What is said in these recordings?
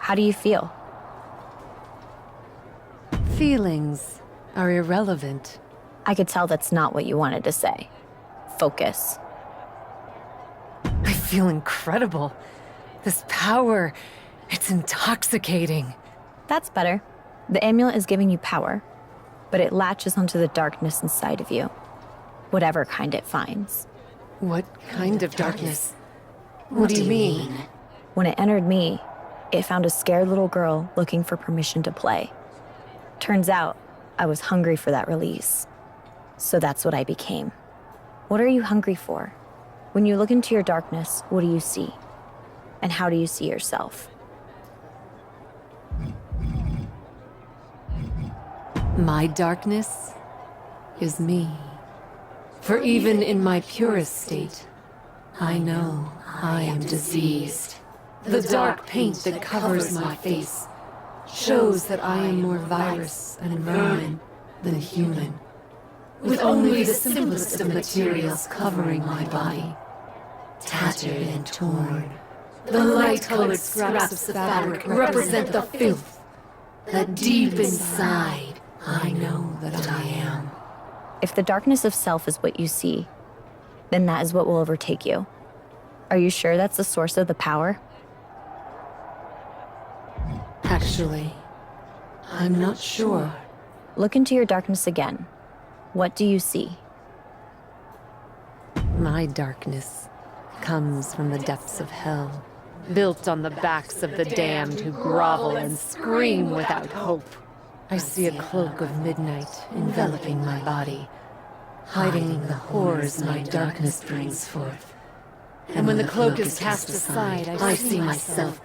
How do you feel? Feelings are irrelevant. I could tell that's not what you wanted to say. Focus. I feel incredible. This power, it's intoxicating. That's better. The amulet is giving you power, but it latches onto the darkness inside of you. Whatever kind it finds. What kind of darkness? What do you mean? When it entered me, it found a scared little girl looking for permission to play. Turns out, I was hungry for that release. So that's what I became. What are you hungry for? When you look into your darkness, what do you see? And how do you see yourself? My darkness is me. For even in my purest state, I know I am diseased. The dark paint that covers my face shows that I am more virus and vermin than human. With only the simplest of materials covering my body, tattered and torn. The light-colored scraps of fabric represent the filth that deep inside I know that I am. If the darkness of self is what you see, then that is what will overtake you. Are you sure that's the source of the power? Actually, I'm not sure. Look into your darkness again. What do you see? My darkness comes from the depths of hell, built on the backs of the damned who grovel and scream without hope. I see a cloak of midnight enveloping my body, hiding the horrors my darkness brings forth. And when the cloak is cast aside, I see myself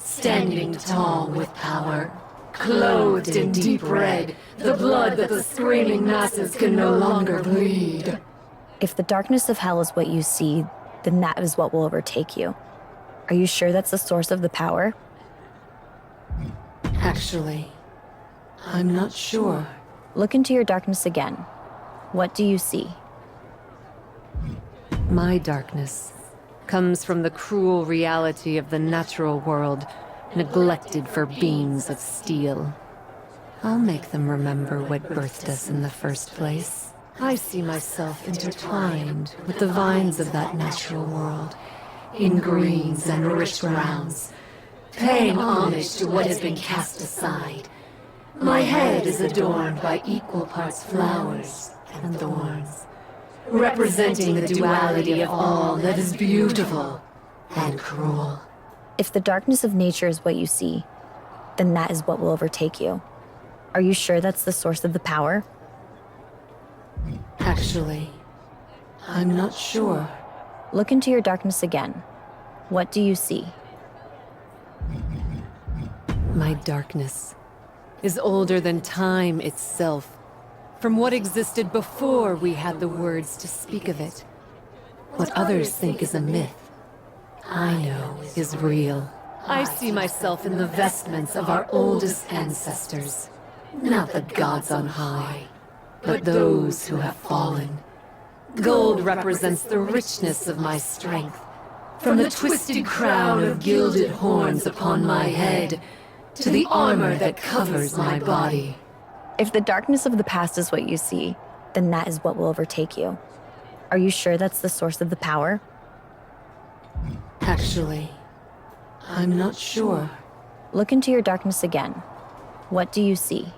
standing tall with power, clothed in deep red, the blood that the screaming masses can no longer bleed. If the darkness of hell is what you see, then that is what will overtake you. Are you sure that's the source of the power? Actually, I'm not sure. Look into your darkness again. What do you see? My darkness comes from the cruel reality of the natural world, neglected for beings of steel. I'll make them remember what birthed us in the first place. I see myself intertwined with the vines of that natural world, in greens and rich browns, paying homage to what has been cast aside. My head is adorned by equal parts flowers and thorns, representing the duality of all that is beautiful and cruel. If the darkness of nature is what you see, then that is what will overtake you. Are you sure that's the source of the power? Actually, I'm not sure. Look into your darkness again. What do you see? My darkness is older than time itself, from what existed before we had the words to speak of it. What others think is a myth, I know is real. I see myself in the vestments of our oldest ancestors, not the gods on high, but those who have fallen. Gold represents the richness of my strength, from the twisted crown of gilded horns upon my head to the armor that covers my body. If the darkness of the past is what you see, then that is what will overtake you. Are you sure that's the source of the power? Actually, I'm not sure. Look into your darkness again. What do you see?